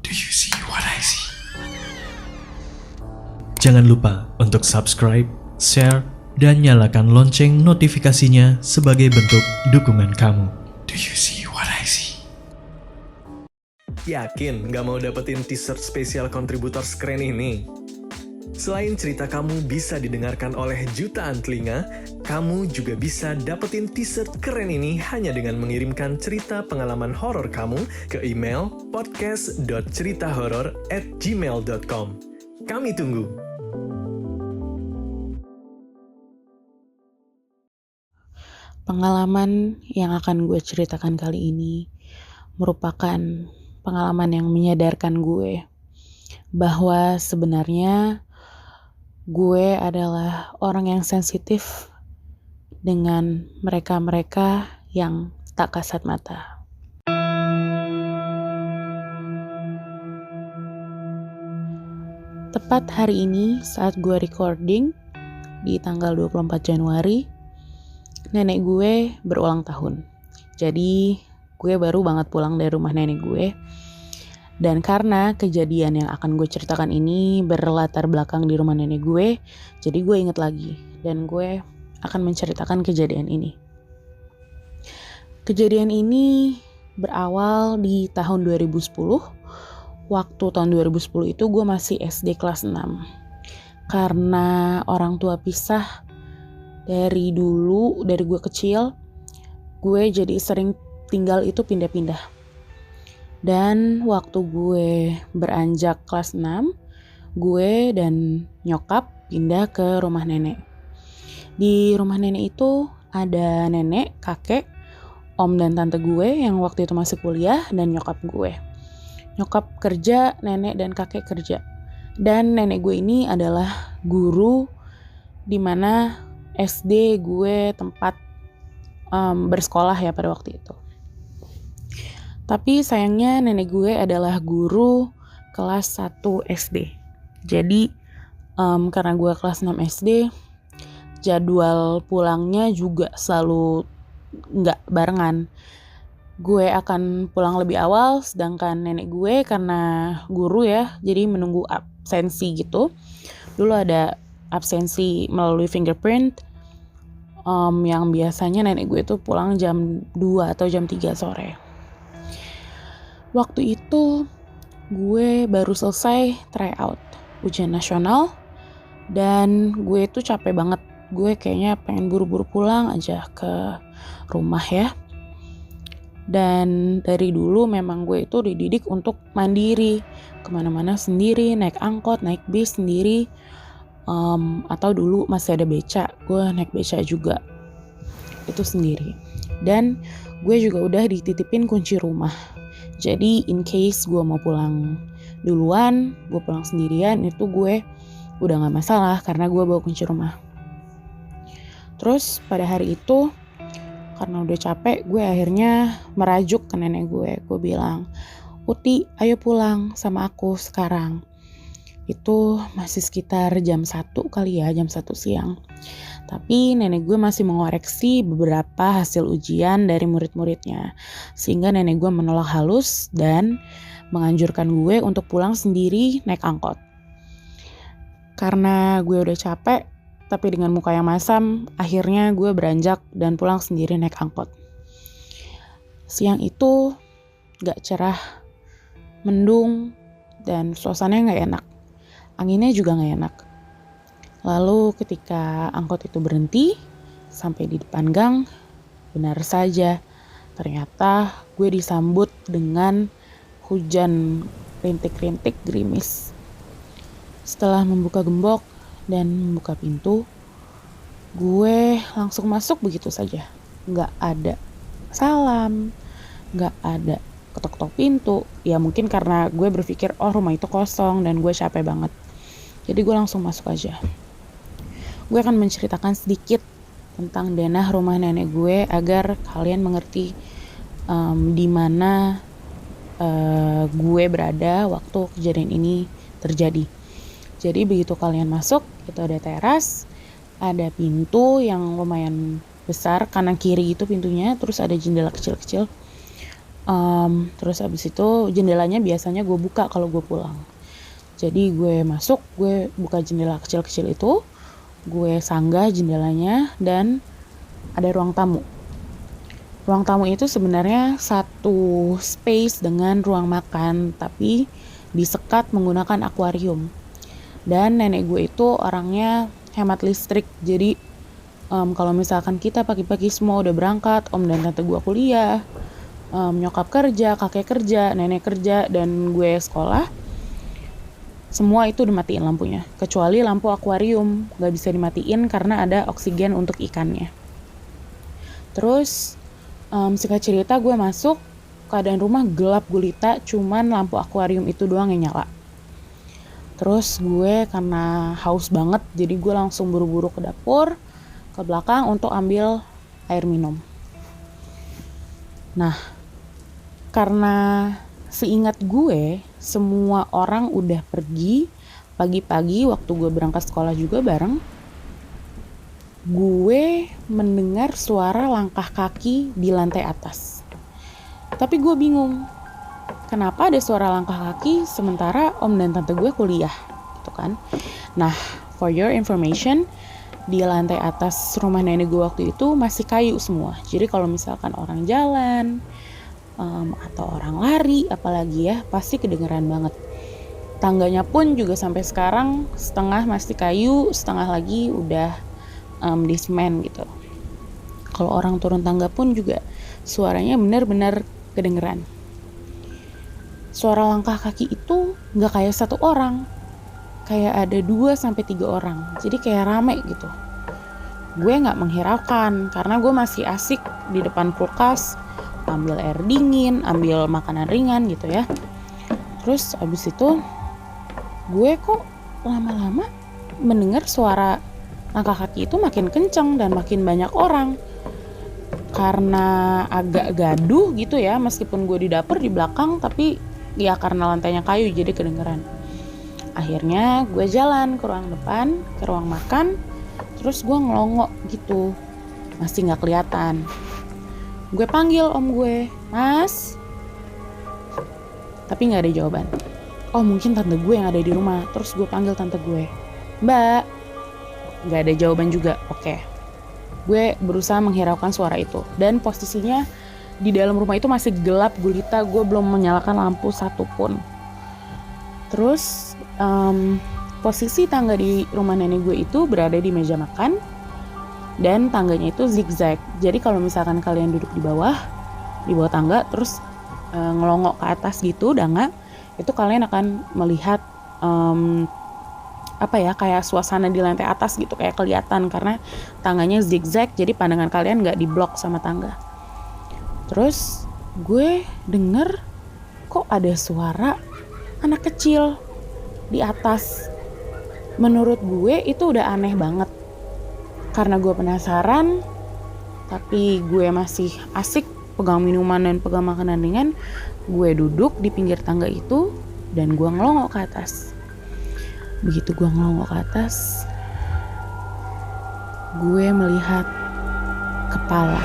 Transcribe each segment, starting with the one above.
Do you see what I see? Jangan lupa untuk subscribe, share, dan nyalakan lonceng notifikasinya sebagai bentuk dukungan kamu. Do you see what I see? Yakin nggak mau dapetin t-shirt spesial kontributor keren ini? Selain cerita kamu bisa didengarkan oleh jutaan telinga, kamu juga bisa dapetin t-shirt keren ini hanya dengan mengirimkan cerita pengalaman horor kamu ke email podcast.ceritahoror@gmail.com. Kami tunggu. Pengalaman yang akan gue ceritakan kali ini merupakan pengalaman yang menyadarkan gue bahwa sebenarnya gue adalah orang yang sensitif dengan mereka-mereka yang tak kasat mata. Tepat hari ini saat gue recording di tanggal 24 Januari, nenek gue berulang tahun. Jadi gue baru banget pulang dari rumah nenek gue. Dan karena kejadian yang akan gue ceritakan ini berlatar belakang di rumah nenek gue, jadi gue inget lagi. Dan gue akan menceritakan kejadian ini. Kejadian ini berawal di tahun 2010. Waktu tahun 2010 itu gue masih SD kelas 6. Karena orang tua pisah dari gue kecil, gue jadi sering tinggal itu pindah-pindah. Dan waktu gue beranjak kelas 6, gue dan nyokap pindah ke rumah nenek. Di rumah nenek itu ada nenek, kakek, om dan tante gue yang waktu itu masih kuliah, dan nyokap gue. Nyokap kerja, nenek dan kakek kerja. Dan nenek gue ini adalah guru di mana SD gue tempat bersekolah ya pada waktu itu. Tapi sayangnya nenek gue adalah guru kelas 1 SD. Jadi karena gue kelas 6 SD, jadwal pulangnya juga selalu nggak barengan. Gue akan pulang lebih awal, sedangkan nenek gue karena guru ya, jadi menunggu absensi gitu. Dulu ada absensi melalui fingerprint, yang biasanya nenek gue tuh pulang jam 2 atau jam 3 sore. Waktu itu gue baru selesai tryout ujian nasional dan gue tuh capek banget. Gue kayaknya pengen buru-buru pulang aja ke rumah ya. Dan dari dulu memang gue itu dididik untuk mandiri, kemana-mana sendiri, naik angkot, naik bis sendiri, atau dulu masih ada beca, gue naik beca juga itu sendiri. Dan gue juga udah dititipin kunci rumah. Jadi in case gue mau pulang duluan, gue pulang sendirian, itu gue udah gak masalah karena gue bawa kunci rumah. Terus pada hari itu, karena udah capek, gue akhirnya merajuk ke nenek gue. Gue bilang, "Uti, ayo pulang sama aku sekarang." Itu masih sekitar jam 1 kali ya, jam 1 siang. Tapi nenek gue masih mengoreksi beberapa hasil ujian dari murid-muridnya. Sehingga nenek gue menolak halus dan menganjurkan gue untuk pulang sendiri naik angkot. Karena gue udah capek, tapi dengan muka yang masam, akhirnya gue beranjak dan pulang sendiri naik angkot. Siang itu gak cerah, mendung, dan suasananya gak enak. Anginnya juga gak enak. Lalu ketika angkot itu berhenti sampai di depan gang, benar saja ternyata gue disambut dengan hujan rintik-rintik gerimis. Setelah membuka gembok dan membuka pintu, gue langsung masuk begitu saja. Gak ada salam, gak ada ketok-ketok pintu. Ya mungkin karena gue berpikir rumah itu kosong dan gue capek banget. Jadi gue langsung masuk aja. Gue akan menceritakan sedikit tentang denah rumah nenek gue agar kalian mengerti di mana gue berada waktu kejadian ini terjadi. Jadi begitu kalian masuk, itu ada teras, ada pintu yang lumayan besar, kanan kiri itu pintunya, terus ada jendela kecil-kecil. Terus abis itu jendelanya biasanya gue buka kalau gue pulang. Jadi gue masuk, gue buka jendela kecil-kecil itu, gue sanggah jendelanya, dan ada ruang tamu. Ruang tamu itu sebenarnya satu space dengan ruang makan, tapi disekat menggunakan akuarium. Dan nenek gue itu orangnya hemat listrik, jadi kalau misalkan kita pagi-pagi semua udah berangkat, om dan tante gue kuliah, nyokap kerja, kakek kerja, nenek kerja, dan gue sekolah, semua itu dimatiin lampunya, kecuali lampu akuarium gak bisa dimatiin karena ada oksigen untuk ikannya. Terus singkat cerita gue masuk, keadaan rumah gelap gulita, cuman lampu akuarium itu doang yang nyala. Terus gue karena haus banget, jadi gue langsung buru-buru ke dapur, ke belakang untuk ambil air minum. Nah, karena seingat gue, semua orang udah pergi pagi-pagi waktu gue berangkat sekolah juga bareng. Gue mendengar suara langkah kaki di lantai atas. Tapi gue bingung, kenapa ada suara langkah kaki sementara om dan tante gue kuliah, gitu kan. Nah, for your information, di lantai atas rumah nenek gue waktu itu masih kayu semua. Jadi kalau misalkan orang jalan, atau orang lari apalagi ya, pasti kedengeran banget. Tangganya pun juga sampai sekarang setengah masih kayu, setengah lagi udah di semen gitu. Kalau orang turun tangga pun juga suaranya benar-benar kedengeran. Suara langkah kaki itu gak kayak satu orang, kayak ada 2-3 orang, jadi kayak rame gitu. Gue gak menghiraukan karena gue masih asik di depan kulkas, ambil air dingin, ambil makanan ringan gitu ya. Terus abis itu gue kok lama-lama mendengar suara langkah kaki itu makin kenceng dan makin banyak orang. Karena agak gaduh gitu ya, meskipun gue di dapur di belakang, tapi ya karena lantainya kayu jadi kedengeran. Akhirnya gue jalan ke ruang depan, ke ruang makan, terus gue ngelongok gitu, masih gak kelihatan. Gue panggil om gue, Mas, tapi gak ada jawaban. Oh mungkin tante gue yang ada di rumah. Terus gue panggil tante gue, Mbak, gak ada jawaban juga. Oke, gue berusaha menghiraukan suara itu, dan posisinya di dalam rumah itu masih gelap gulita, gue belum menyalakan lampu satupun. Terus posisi tangga di rumah nenek gue itu berada di meja makan, dan tangganya itu zigzag. Jadi kalau misalkan kalian duduk di bawah tangga terus ngelongok ke atas gitu, danga, itu kalian akan melihat kayak suasana di lantai atas gitu, kayak kelihatan karena tangganya zigzag, jadi pandangan kalian nggak diblok sama tangga. Terus gue denger kok ada suara anak kecil di atas. Menurut gue itu udah aneh banget. Karena gue penasaran, tapi gue masih asik pegang minuman dan pegang makanan ringan, gue duduk di pinggir tangga itu dan gue ngelongok ke atas. Begitu gue ngelongok ke atas, gue melihat kepala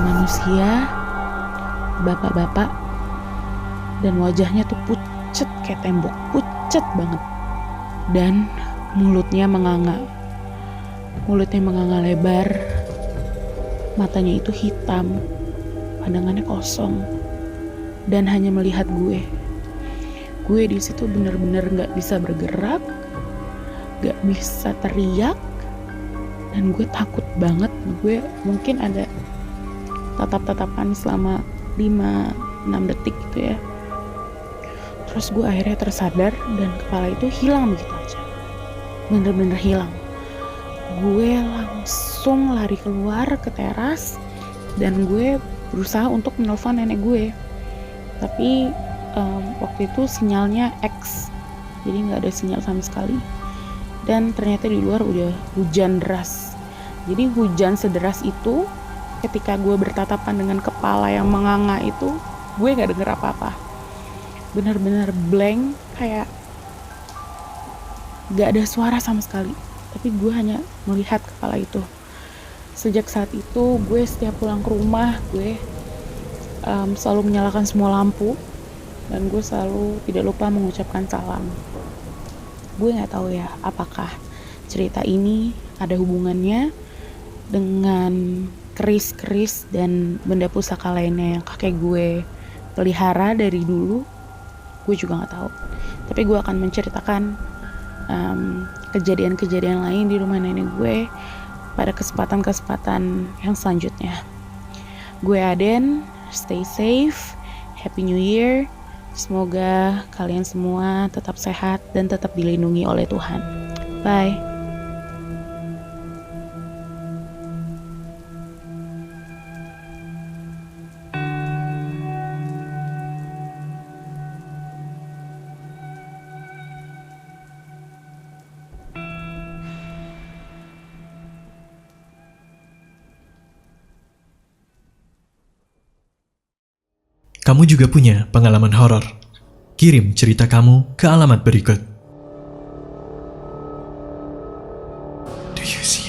manusia, bapak-bapak, dan wajahnya tuh pucet kayak tembok, pucet banget, dan mulutnya menganga lebar, matanya itu hitam, pandangannya kosong, dan hanya melihat gue. Gue di situ benar-benar nggak bisa bergerak, nggak bisa teriak, dan gue takut banget. Gue mungkin ada tatap-tatapan selama 5-6 detik gitu ya. Terus gue akhirnya tersadar dan kepala itu hilang begitu aja, bener-bener hilang. Gue langsung lari keluar ke teras dan gue berusaha untuk menelpon nenek gue, tapi waktu itu sinyalnya X, jadi nggak ada sinyal sama sekali. Dan ternyata di luar udah hujan deras. Jadi hujan sederas itu, ketika gue bertatapan dengan kepala yang menganga itu, gue nggak denger apa-apa, benar-benar blank, kayak nggak ada suara sama sekali. Tapi gue hanya melihat kepala itu. Sejak saat itu gue setiap pulang ke rumah gue selalu menyalakan semua lampu dan gue selalu tidak lupa mengucapkan salam. Gue nggak tahu ya apakah cerita ini ada hubungannya dengan keris-keris dan benda pusaka lainnya yang kakek gue pelihara dari dulu. Gue juga nggak tahu. Tapi gue akan menceritakan kejadian-kejadian lain di rumah nenek gue pada kesempatan-kesempatan yang selanjutnya. Gue Aden, stay safe, happy new year. Semoga kalian semua tetap sehat dan tetap dilindungi oleh Tuhan. Bye. Kamu juga punya pengalaman horor? Kirim cerita kamu ke alamat berikut. Do you see